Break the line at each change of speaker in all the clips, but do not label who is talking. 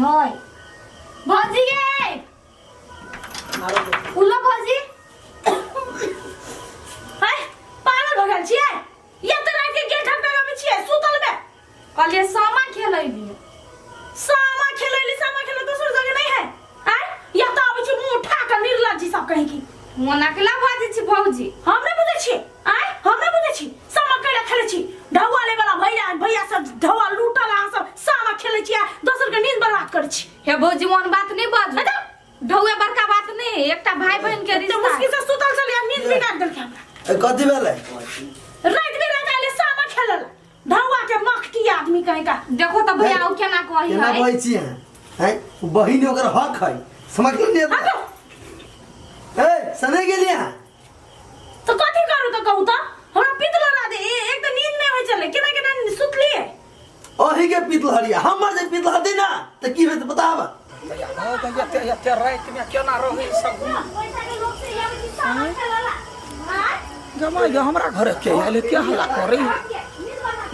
है भौजी गे उल्ला भौजी है पागल हो गेल छियै ये त रात के गेट हटा में छियै सुतल में कहलिए सामा खेलैली सामा खेल दोसर जगह नहीं है हैं या त आबै छी मुंह उठा के निर्लज्जी सब कहि की मोना के ला भाजी छी भौजी हम नै बुझै छी हैं हम नै बुझै छी सामा कैला खेलै छी ढौआले वाला भैया सब ढौआ लूटल आ सब सामा खेलै छी दोसर के नींद बर्बाद करै छी हे भौजी मोन बात नहीं बाजू ढौआ बड़का बात नहीं एकटा भाई बहन के रिश्ता मुश्किल से सुतल चलिया नींद बिगाड़ देलकै हमरा
कथि भेलै
रात बिरात आले सामा खेलल ढौआ के मखटी आदमी कहीं का देखो त भैया ओ केना कहि है
केना कहै छी हैं बहिन ओकर हक है समझ नहीं आता ए सने गेलिया
तो कथि करू त कहू त हमरा पितल ना दे एक त नींद नहीं होय चले केना सुतली
ओही के पितल हरिया हमर जे पितल हदी ना त की होत बताब
ये रात में केना रही सब
पैसा के लोग से ये सामा खेलला
जमा ये हमरा घर के आले क्या हल्ला करी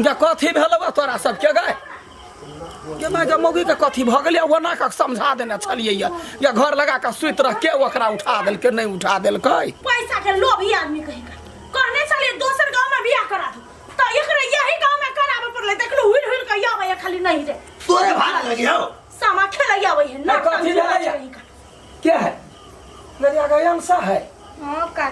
जे कथि भेलबा तोरा सब के गए के मैं जमोगी के कथि भ गेलै ओना के समझा देने छलिए या घर लगा के सुत रह के ओकरा उठा देल के नहीं उठा देल कई
पैसा के लोभी आदमी कहि का कहने चलिए दोसर गांव में बियाह करा दो त एकरे यही गांव में कराबे पड़ले देखलो हुल हुल के आवे या खाली नहीं रे
तोरे भाड़ा लगी हो
सामा खेलै आवे है ना
कथि भेलै क्या है मेरी गयन सा है
हां का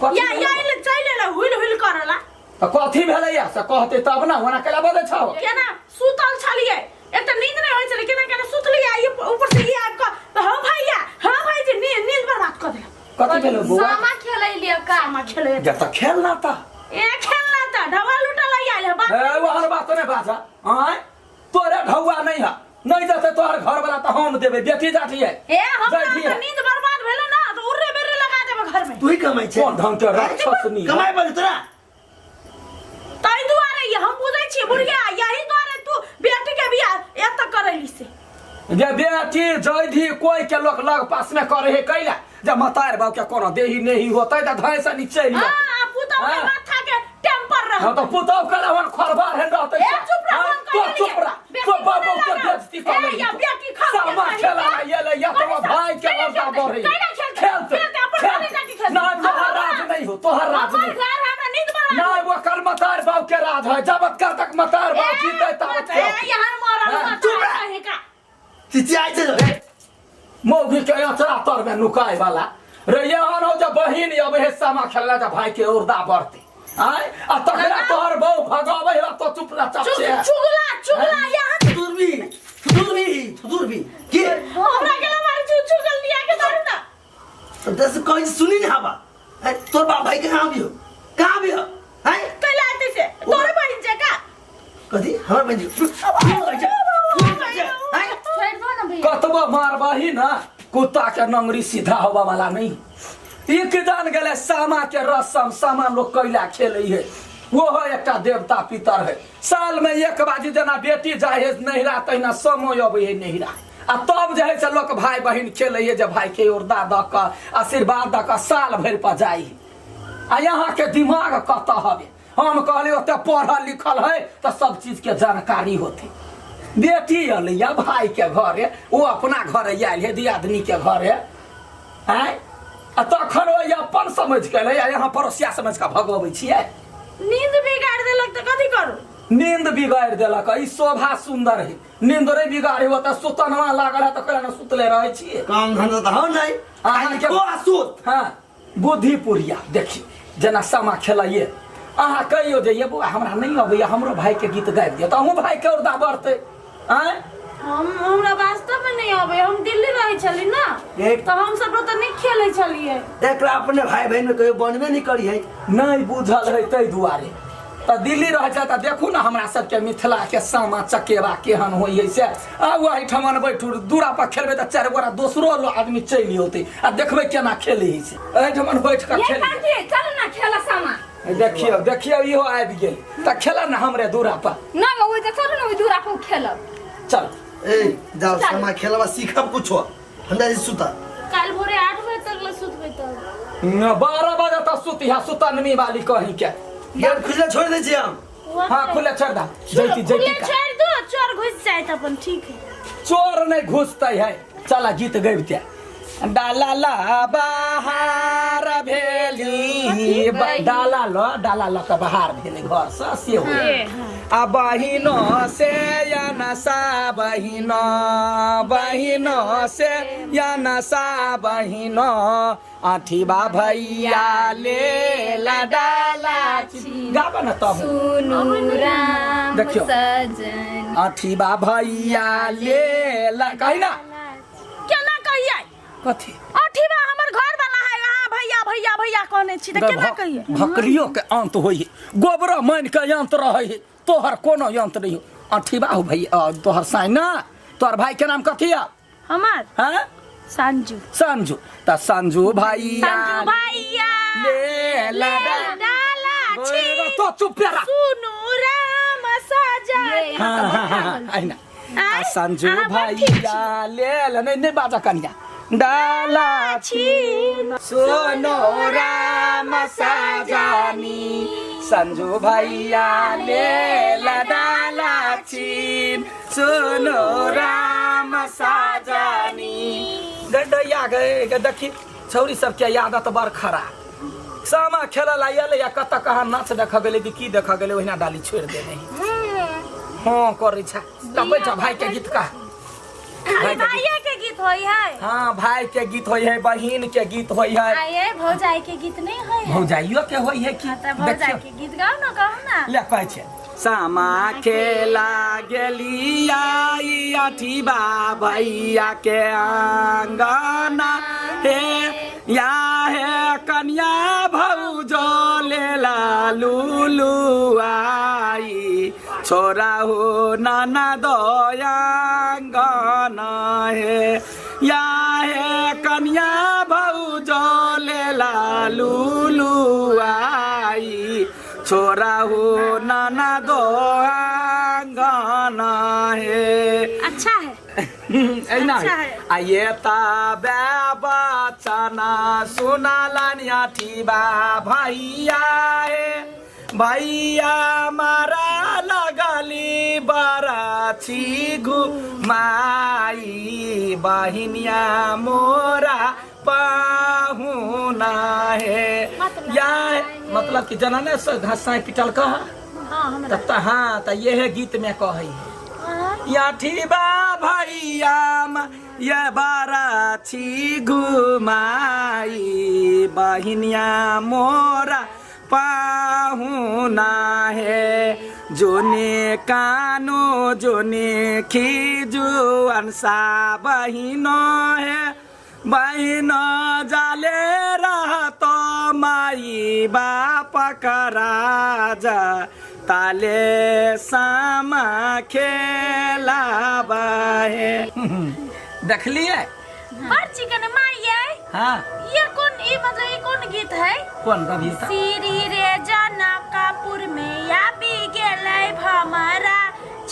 कथि
या इले चले ले हुल हुल करला
त कथि भेलै से कहते तब ना होना केला बदे छौ
केना सुतल छलिए एक त नींद नहीं होय चले केना सुतली आई ऊपर से ये आब का हां भैया हां भाई जी नींद बर्बाद कर दे
कथि भेलै बुआ
सामा खेलै लिया का सामा खेलै
जे त खेलना त
ए खेलना त ढवा लुटल आइल है बात
ए वहर बात ने बाजा आय तोरे ढौआ नहीं है नहीं देते तोहर घर वाला त हम देबे बेटी जाती है
ए हमरा त नींद बर्बाद भेले ना तो उरे बेरे लगा देबे घर में
तू ही कमाई छे
कौन ढंग के राक्षस नहीं
कमाई पर तोरा
तई दुआरे ये हम बुझै छी बुढ़िया यही दुआरे तू बेटी के बियाह एत करैली से
जे बेटी जैधी कोई के लोग लग पास में करे है कैला जे मतार बाव के कोनो देही नहीं होतै त धैस नीचे लिया
हां पुतौ के माथा के टेम्पर रह
हां तो पुतौ करवन खरबार है रहतै
ए चुप रह
तो चुप रह तो बाबू के बेइज्जती कर ले
या बेटी खा
सामा खेला ये ले या तो भाई के लड़का बढ़ी खेलते ना तोहर राज नहीं हो तोहर राज नहीं
घर हमरा नींद बर्बाद
ना वो कल मतार बाव के राज है जब तक मतार बाव जीते तब
यहां मरल मतार कहे का
चिची आइ छे
मौगी के अचरा तर में नुकाय वाला रे यहां हो जब बहिन अब हे सामा खेलला जब भाई के उर्दा बढ़ती आय आ तकरा तोहर बहु भगावे तो चुप रह चपचे
चुगला यहां
दूरबी के
हमरा के मार चुगल दिया के दारू ना
तो दस कोई सुनी ना बा तोर बाप भाई कहां भी हो हैं
कैला आते से तोरे बहन जे का
कथि हमर बहन जी
कतबो मारबही ना कुत्ता के नंगरी सीधा होवा वाला नहीं एक जान गेले सामा के रसम सामा लोग कैला खेले है वो है एक देवता पितर है साल में एक बाजी जना बेटी जाए नहिरा तहिना समय अबे है नहिरा आ तब जे है से लोग भाई बहन खेले है जब भाई के उर्दा द क आशीर्वाद द क साल भर पर जाई आ यहाँ के दिमाग कत हवे हम कहले ओते पढ़ल लिखल है तो सब चीज के जानकारी होती बेटी अलिया भाई के घर है वो अपना घर आयल है दियादनी के घर है हैं तखन वो अपन समझ के ले यहाँ पड़ोसिया समझ के भगवै छियै
नींद बिगाड़ देलक त कथि करू
नींद बिगाड़ देलक ई शोभा सुंदर है नींद रे बिगाड़े हो त सुतनवा लागल है त कहना सुतले रहे छियै
काम धंधा त हो नहीं
अहाँ के
सुत
हां बुद्धिपुरिया देखियो जना सामा खेलाइए अहाँ कहियो जे ये बुआ हमरा नहीं अबैया हमरो भाई के गीत गाबि दियौ त अहूँ भाई के उर्दा बढ़तै हैं
हमरा वास्तव में नहीं आवे हम दिल्ली रहे छली ना तो हम सब तो नहीं खेले छलिए
एकरा अपने भाई बहन में कहियो बनबे नहीं करी है
नहीं बुझल है तै दुआरे त दिल्ली रह जा त देखू ना हमरा सब के मिथिला के सामा चकेवा केहन होई है से आ वही ठमन बैठू दूरा पर खेलबे त चार गोरा दोसरो आदमी चली होते आ देखबे केना खेले है से ए ठमन बैठ के खेल
चल ना खेला सामा
देखियो इहो आबि गेल त खेला ना हमरे दूरा पर
ना वो जे चल ना दूरा पर खेलब
चल
ए जाओ सामा खेलवा सीखब कुछो हमरा से सुता
काल भोरे 8 बजे तक सुतबे त
12 बजे तक सुतिहा सुतनमी वाली कहीं के
गेट खुला छोड़ दे छी हम
हां खुले छोड़ दा जैती
छोड़ दो चोर घुस जाए त अपन ठीक है
चोर नहीं घुसते है। चला गीत गबते डाला ला बाहर भेली डाला ल के बाहर भेली घर से हो आ बहिनो से या नसा बहिनो से या नसा बहिनो आठीबा भैया ले ला डाला गाबा न तब
सुनु राम
देखियो।
सजन
आठीबा भैया ले ला कही ना
केना कहिए
कथी
अठीबा हमर घर वाला है हां भैया भैया भैया कहने छी त केना कहिए
भकरियो के अंत होई गोबर मन के यंत्र रहे तोहर कोनो यंत्र नहीं अठीबा हो भैया तोहर साइना तोहर भाई के नाम कथी है
हमार
हैं
संजू
संजू त संजू भैया ले ला
डाला छी
तो चुप रह
सुनु राम सजन
आइना संजू भैया ले ला नहीं बाजा कन्या डाला छी सुनो राम सजानी संजू भैया ले ला डाला छी सुनो राम सजानी गड्ढैया गए देखी छौरी सब के आदत बड़ खराब सामा खेला आयल या कत कहाँ नाच देख गेले कि की देख गेले ओहिना डाली छोड़ दे नहीं हाँ करे छा तब जा भाई के गीत का
भाइये के गीत होई है
हाँ भाई के गीत होई है बहिन के गीत होई है
आये भौजाई के गीत नहीं होई है
भौजाइयो के होई है कि
भौजाई के गीत गाओ ना
ले कहै छै सामा खेला गेलिया अठीबा भैया के आंगना हे या हे कन्या भौजो ले ला लुलु आई छोरा हो नाना दयांगना हे या हे कन्या भौजो ले ला लुलु आई छोरा हो नाना दो आंगना है
अच्छा है
अच्छा है आये ता बचना सुना लानिया ठीबा भैया है भैया मारा लगली बराछी घुमाई बहिनिया मोरा पाहुना है या मतलब कि जनाने से घासाई पिटल कह हाँ त ये है गीत में कही या ठीबा भैया ये बाराछी घुमाई बहिनिया मोरा पाहुना है जोने कानो जोने खीजू अंसा बहिनो है बहिनो जाले रहतो माई बाप का राजा ताले सामा खेला बाहे देख लिए
बड़ चिकन माइये
हाँ
ये कौन गीत है
कौन कविता
श्री रे जनकपुर में या भी गेलै भमरा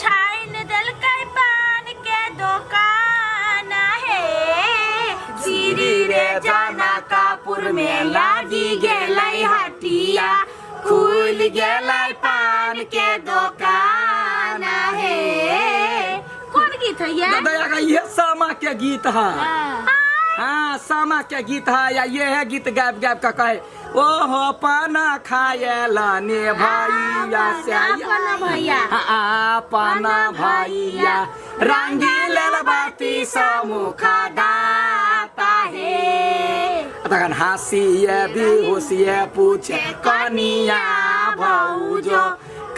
छाइन देलकै पान के दुकान है श्री रे जनकपुर में लागी गेलै हटिया खुल गेलै पान के दुकान है कौन गीत है ये
दादा ये सामा के गीत है हाँ सामा के गीत है या ये है गीत गायब गायब का कहे ओहो पाना खाए लाने भैया से पाना भैया रंगील बाती समुखा दाता है तखन हंसिए बेहोशिए पूछे कनिया भौजो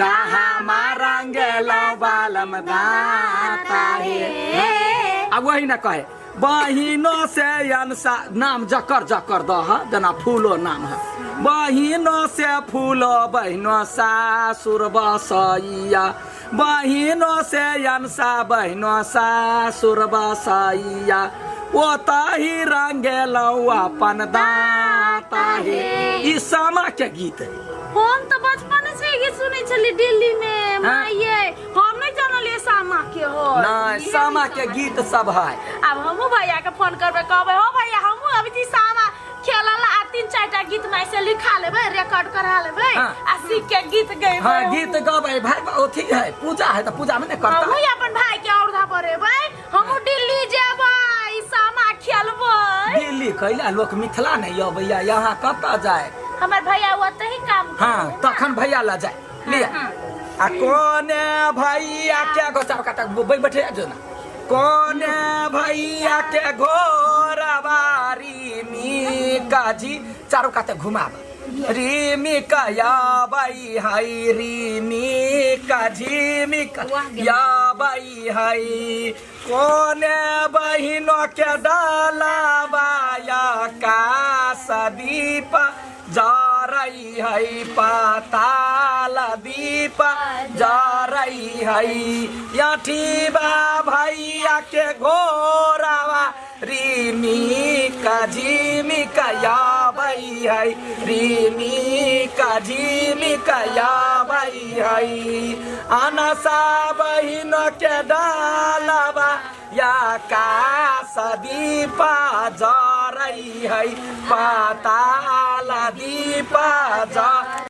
कहाँ मारंगेल बालम दाता है अब वही ना कहे बहिनों से अनसा नाम जकर जकर दह जना फूलो नाम है बहिनों से फूलो बहिनों सासुर बसैया बहिनों से अनसा बहिनों सासुर बसैया वो ताही रंगेलौ अपन दाता है ई सामा के गीत है
हम तो बचपन से ये सुने चली दिल्ली में माये हम नहीं जानलिए सामा के हो
नहीं सामा के गीत सब है
अब हमहू भैया के फोन करबे कहबे हो भैया हमहू अभी जी सामा खेलला आ 3-4टा गीत में से लिखा लेबे रिकॉर्ड करा लेबे आ सीख के गीत गइबे
हां गीत गाबे भाई ओथी है पूजा है तो पूजा में नहीं करता
हमहू अपन भाई के औरधा परेबे हमहू
बिजली कैला लोग मिथिला नहीं अबैया यहाँ कतऽ जाए
हमार भैया वो तो ही काम
हाँ तखन भैया ला जाए लिया आ कोने भैया के गोचार काटा बैठे जो ना कोने भैया के घोरबारी मी काजी चारों काते घुमाबा रीमी का या बाई हाय रीमी का झीमी का या बाई हाय कोने बहिनों के डाला बाया का सदीप जा रही है पाताल दीप जा रही है याठी बा भैया के घोरावा रीमी का झीमी का या बाई है रीमी का झीमी का या बाई है अनसा बहिनों के डालबा या का सदीपा जा रही है पाताल दीपा जा